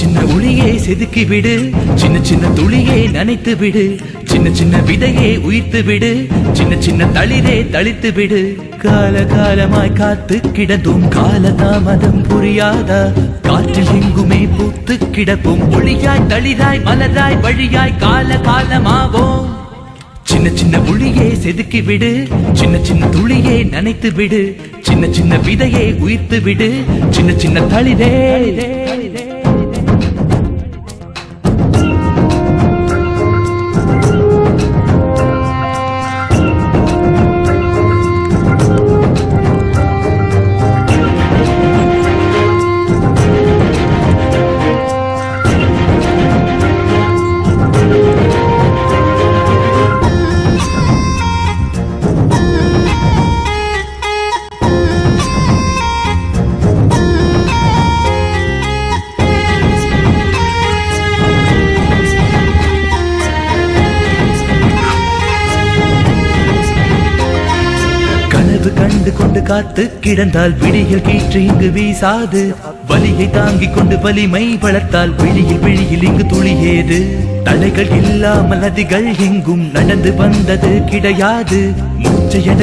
சின்ன ஒளியே செதுக்கி விடு, சின்ன சின்ன துளியே நனைத்து விடு, சின்ன சின்ன விதையே உயிர்த்து விடு, சின்ன சின்ன தளிரே தளித்து விடு. கால காலமாய் காத்து கிடந்தும் கால தாமதம் புரியாதா? காற்றில் எங்குமே பூத்து கிடப்போம், ஒளியாய் தளிராய் மலராய் வழியாய் கால காலமாவோம். சின்ன சின்ன ஒளியே செதுக்கி விடு, சின்ன சின்ன துளியே நனைத்து விடு, சின்ன சின்ன விதையே உயிர்த்து விடு, சின்ன சின்ன தளிரே. கண்டு கொண்டு காத்து கிடந்தால் விழியில் கீற்று இங்கு வீசாது. வலியை தாங்கிக் கொண்டு வலிமை வளர்த்தால் விழியில் இங்கு துளியேது. தடைகள் இல்லாமல் நதிகள் எங்கும் நடந்து வந்தது கிடையாது. மூச்சை